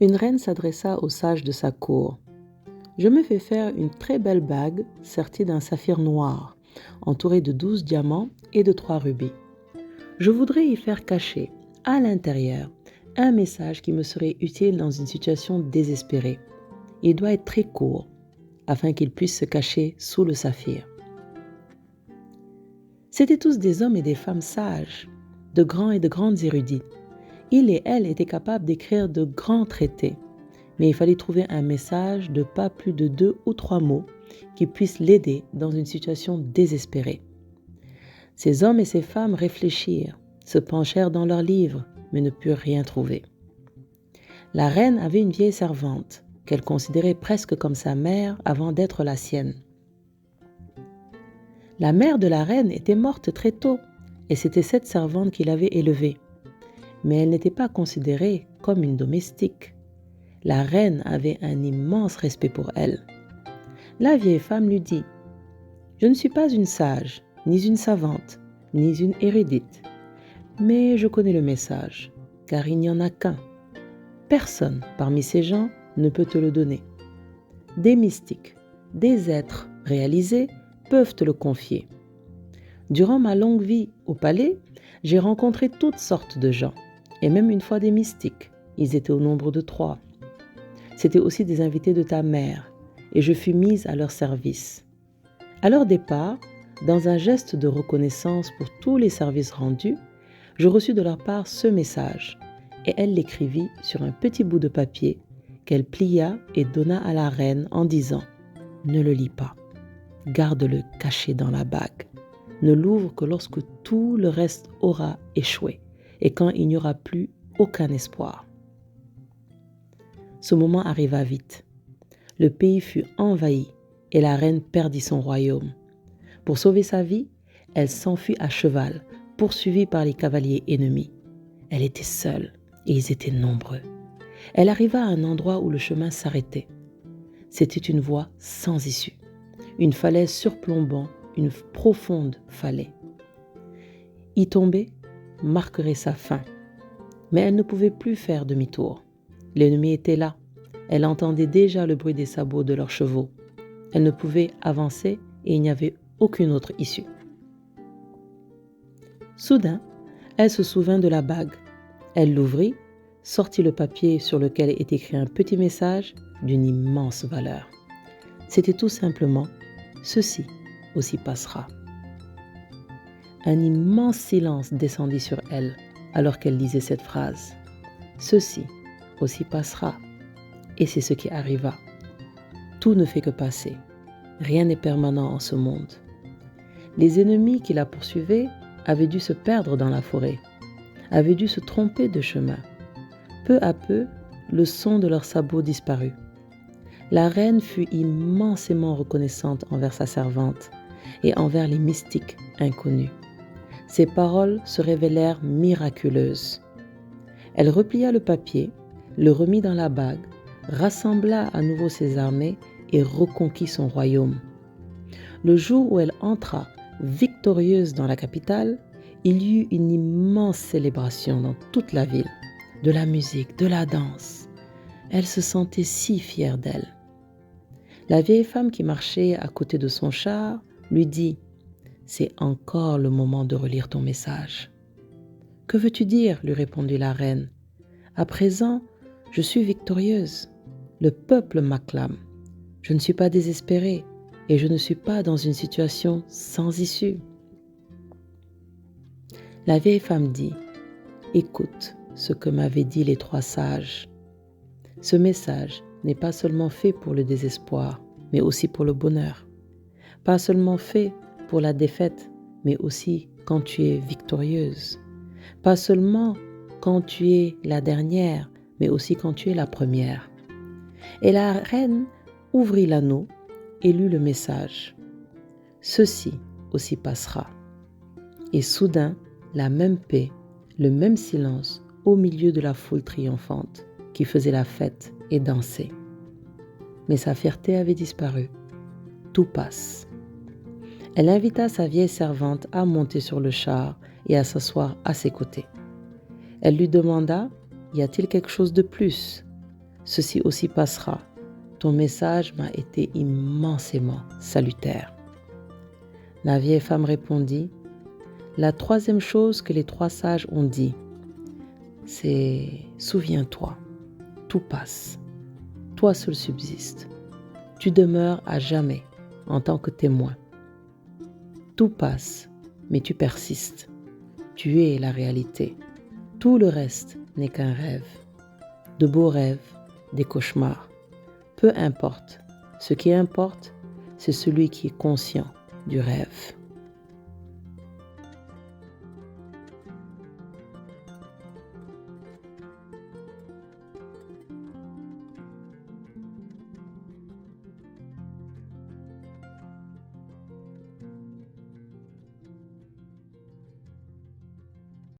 Une reine s'adressa aux sages de sa cour. « Je me fais faire une très belle bague sertie d'un saphir noir, entourée de 12 diamants et de 3 rubis. Je voudrais y faire cacher, à l'intérieur, un message qui me serait utile dans une situation désespérée. Il doit être très court, afin qu'il puisse se cacher sous le saphir. » C'étaient tous des hommes et des femmes sages, de grands et de grandes érudits. Ils et elles étaient capables d'écrire de grands traités, mais il fallait trouver un message de pas plus de 2 ou 3 mots qui puisse l'aider dans une situation désespérée. Ces hommes et ces femmes réfléchirent, se penchèrent dans leurs livres, mais ne purent rien trouver. La reine avait une vieille servante, qu'elle considérait presque comme sa mère avant d'être la sienne. La mère de la reine était morte très tôt, et c'était cette servante qui l'avait élevée. Mais elle n'était pas considérée comme une domestique. La reine avait un immense respect pour elle. La vieille femme lui dit « Je ne suis pas une sage, ni une savante, ni une érudite, mais je connais le message, car il n'y en a qu'un. Personne parmi ces gens ne peut te le donner. Des mystiques, des êtres réalisés peuvent te le confier. Durant ma longue vie au palais, j'ai rencontré toutes sortes de gens, et même une fois des mystiques. Ils étaient au nombre de 3. C'étaient aussi des invités de ta mère, et je fus mise à leur service. À leur départ, dans un geste de reconnaissance pour tous les services rendus, je reçus de leur part ce message, et elle l'écrivit sur un petit bout de papier qu'elle plia et donna à la reine en disant « Ne le lis pas, garde-le caché dans la bague. Ne l'ouvre que lorsque tout le reste aura échoué et quand il n'y aura plus aucun espoir. » Ce moment arriva vite. Le pays fut envahi et la reine perdit son royaume. Pour sauver sa vie, elle s'enfuit à cheval, poursuivie par les cavaliers ennemis. Elle était seule et ils étaient nombreux. Elle arriva à un endroit où le chemin s'arrêtait. C'était une voie sans issue, une falaise surplombant une profonde vallée. Y tomber marquerait sa fin, mais elle ne pouvait plus faire demi-tour. L'ennemi était là. Elle entendait déjà le bruit des sabots de leurs chevaux. Elle ne pouvait avancer et il n'y avait aucune autre issue. Soudain, elle se souvint de la bague. Elle l'ouvrit, sortit le papier sur lequel était écrit un petit message d'une immense valeur. C'était tout simplement « Ceci aussi passera ». Un immense silence descendit sur elle alors qu'elle lisait cette phrase. « Ceci aussi passera ». Et c'est ce qui arriva. Tout ne fait que passer. Rien n'est permanent en ce monde. Les ennemis qui la poursuivaient avaient dû se perdre dans la forêt, avaient dû se tromper de chemin. Peu à peu, le son de leurs sabots disparut. La reine fut immensément reconnaissante envers sa servante et envers les mystiques inconnus. Ses paroles se révélèrent miraculeuses. Elle replia le papier, le remit dans la bague, rassembla à nouveau ses armées et reconquit son royaume. Le jour où elle entra victorieuse dans la capitale, il y eut une immense célébration dans toute la ville, de la musique, de la danse. Elle se sentait si fière d'elle. La vieille femme qui marchait à côté de son char lui dit « C'est encore le moment de relire ton message. »« Que veux-tu dire ?» lui répondit la reine. « À présent, je suis victorieuse. Le peuple m'acclame. Je ne suis pas désespérée et je ne suis pas dans une situation sans issue. » La vieille femme dit « Écoute ce que m'avaient dit les 3 sages. Ce message n'est pas seulement fait pour le désespoir, mais aussi pour le bonheur. Pas seulement fait pour la défaite, mais aussi quand tu es victorieuse. Pas seulement quand tu es la dernière, mais aussi quand tu es la première. » Et la reine ouvrit l'anneau et lut le message. « Ceci aussi passera. » Et soudain, la même paix, le même silence au milieu de la foule triomphante qui faisait la fête et dansait. Mais sa fierté avait disparu. Tout passe. Elle invita sa vieille servante à monter sur le char et à s'asseoir à ses côtés. Elle lui demanda « Y a-t-il quelque chose de plus ?» Ceci aussi passera. Ton message m'a été immensément salutaire. » La vieille femme répondit, « La troisième chose que les 3 sages ont dit, c'est « Souviens-toi, tout passe, toi seul subsiste, tu demeures à jamais en tant que témoin. Tout passe, mais tu persistes, tu es la réalité. Tout le reste n'est qu'un rêve. De beaux rêves, des cauchemars. Peu importe, ce qui importe, c'est celui qui est conscient du rêve. »